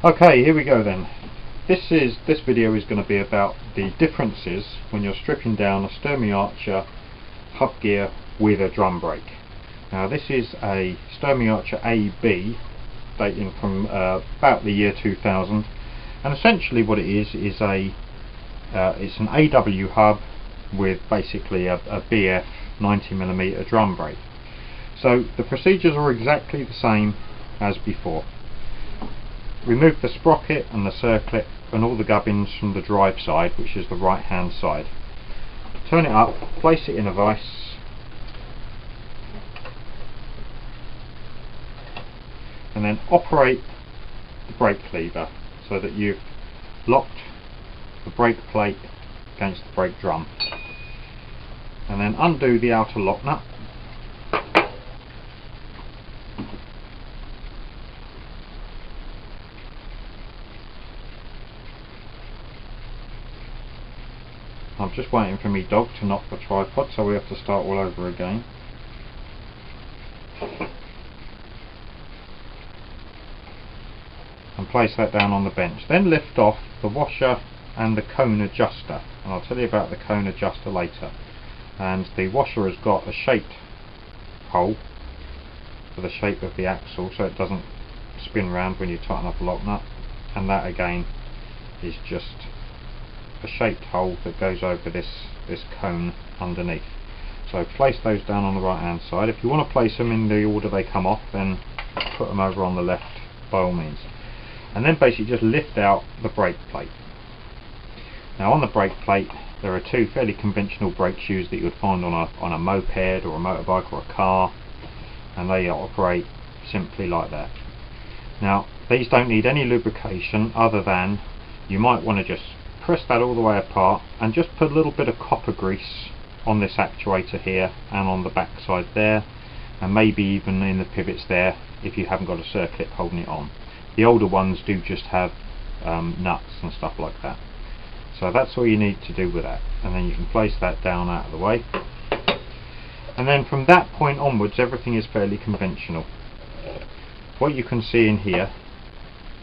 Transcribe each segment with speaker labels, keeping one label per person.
Speaker 1: Okay, here we go then. This video is going to be about the differences when you're stripping down a Sturmey-Archer hub gear with a drum brake. Now this is a Sturmey-Archer AB dating from about the year 2000, and essentially what it is it's an AW hub with basically a BF 90mm drum brake. So the procedures are exactly the same as before. Remove the sprocket and the circlip and all the gubbins from the drive side, which is the right hand side. Turn it up, place it in a vise, and then operate the brake lever so that you've locked the brake plate against the brake drum, and then undo the outer lock nut. I'm just waiting for me dog to knock the tripod, so we have to start all over again. And place that down on the bench. Then lift off the washer and the cone adjuster, and I'll tell you about the cone adjuster later. And the washer has got a shaped hole for the shape of the axle so it doesn't spin round when you tighten up a lock nut, and that again is just a shaped hole that goes over this cone underneath. So place those down on the right hand side. If you want to place them in the order they come off, then put them over on the left by all means. And then basically just lift out the brake plate. Now on the brake plate there are two fairly conventional brake shoes that you would find on a moped or a motorbike or a car, and they operate simply like that. Now these don't need any lubrication other than you might want to just press that all the way apart and just put a little bit of copper grease on this actuator here and on the back side there, and maybe even in the pivots there if you haven't got a circlip holding it on. The older ones do just have nuts and stuff like that. So that's all you need to do with that, and then you can place that down out of the way, and then from that point onwards everything is fairly conventional. What you can see in here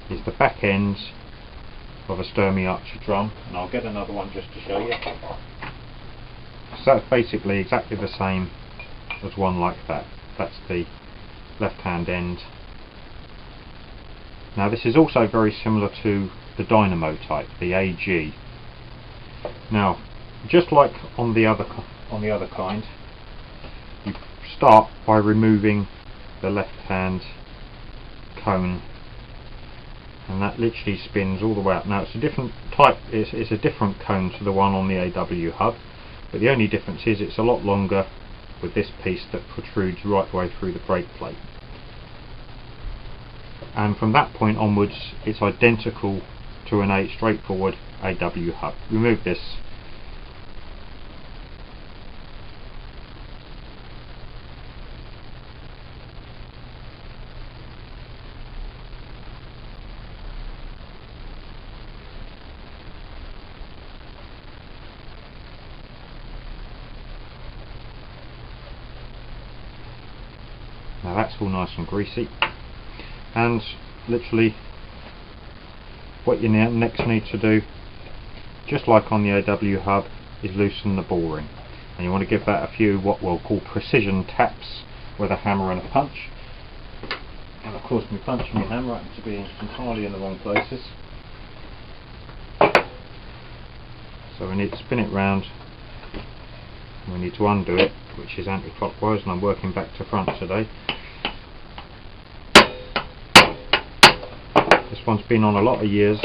Speaker 1: is the back ends of a Sturmey-Archer drum, and I'll get another one just to show you. So that's basically exactly the same as one like that. That's the left hand end. Now this is also very similar to the dynamo type, the AG. Now just like on the other kind, you start by removing the left hand cone, and that literally spins all the way up. Now it's a different type, it's a different cone to the one on the AW hub, but the only difference is it's a lot longer with this piece that protrudes right the way through the brake plate. And from that point onwards it's identical to a straightforward AW hub. Remove this. Now that's all nice and greasy, and literally what you next need to do, just like on the AW hub, is loosen the boring, and you want to give that a few what we'll call precision taps with a hammer and a punch. And of course my punch and my hammer happen to be entirely in the wrong places, so we need to spin it round, and we need to undo it, which is anti-clockwise, and I'm working back to front today. This one's been on a lot of years.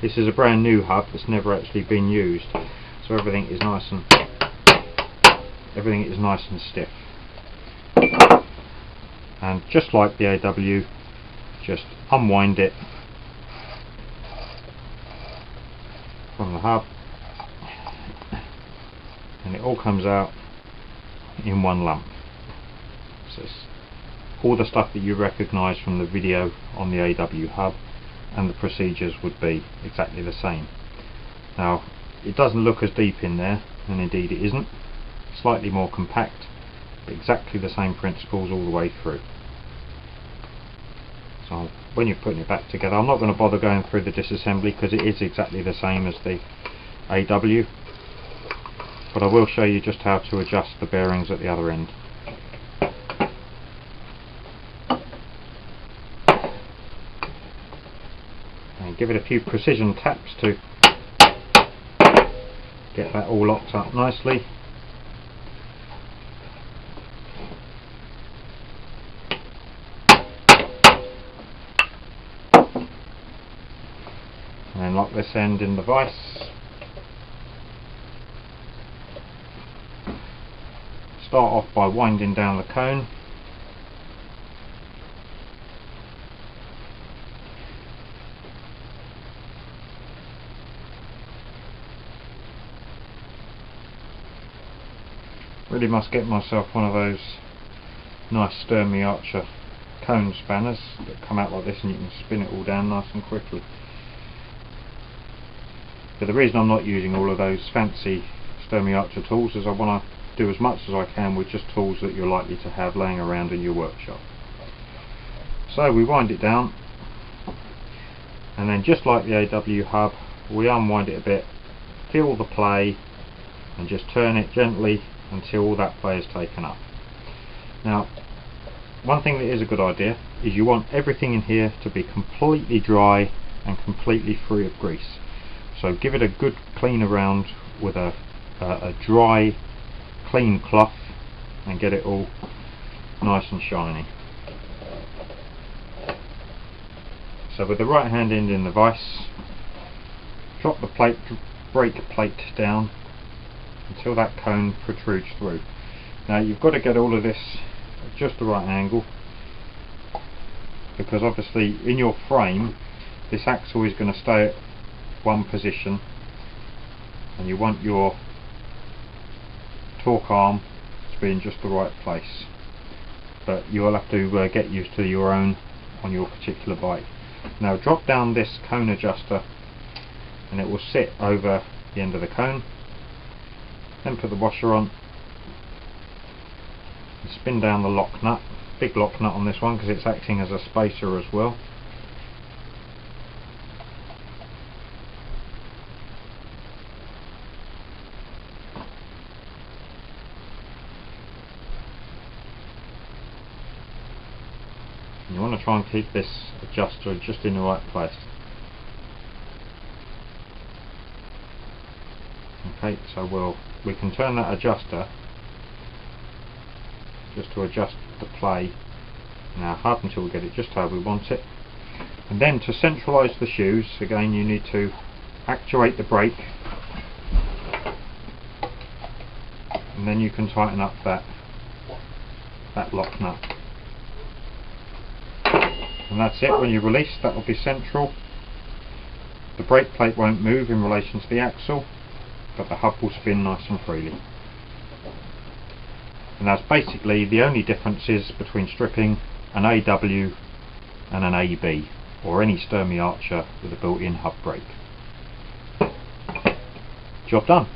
Speaker 1: This is a brand new hub that's never actually been used, so everything is nice and stiff. And just like the AW, just unwind it from the hub, and it all comes out in one lump. So it's all the stuff that you recognise from the video on the AW hub, and the procedures would be exactly the same. Now it doesn't look as deep in there, and indeed it isn't. Slightly more compact, but exactly the same principles all the way through. So when you're putting it back together, I'm not going to bother going through the disassembly because it is exactly the same as the AW, but I will show you just how to adjust the bearings at the other end. And give it a few precision taps to get that all locked up nicely. And then lock this end in the vise. Start off by winding down the cone. Really must get myself one of those nice Sturmey-Archer cone spanners that come out like this, and you can spin it all down nice and quickly. But the reason I'm not using all of those fancy Sturmey-Archer tools is I want to do as much as I can with just tools that you're likely to have laying around in your workshop. So we wind it down, and then just like the AW hub, we unwind it a bit, feel the play, and just turn it gently until all that play is taken up. Now, one thing that is a good idea is you want everything in here to be completely dry and completely free of grease. So give it a good clean around with a dry, clean cloth and get it all nice and shiny. So with the right hand end in the vise, drop the brake plate down until that cone protrudes through. Now you've got to get all of this at just the right angle, because obviously in your frame this axle is going to stay at one position, and you want your torque arm to be in just the right place, but you'll have to get used to your own on your particular bike. Now drop down this cone adjuster and it will sit over the end of the cone. Then put the washer on and spin down the lock nut. Big lock nut on this one because it's acting as a spacer as well. And you want to try and keep this adjuster just in the right place. Okay, so we can turn that adjuster just to adjust the play in our hub until we get it just how we want it. And then to centralise the shoes, again you need to actuate the brake, and then you can tighten up that lock nut. And that's it. When you release, that will be central. The brake plate won't move in relation to the axle, but the hub will spin nice and freely. And that's basically the only differences between stripping an AW and an AB, or any Sturmey-Archer with a built-in hub brake. Job done.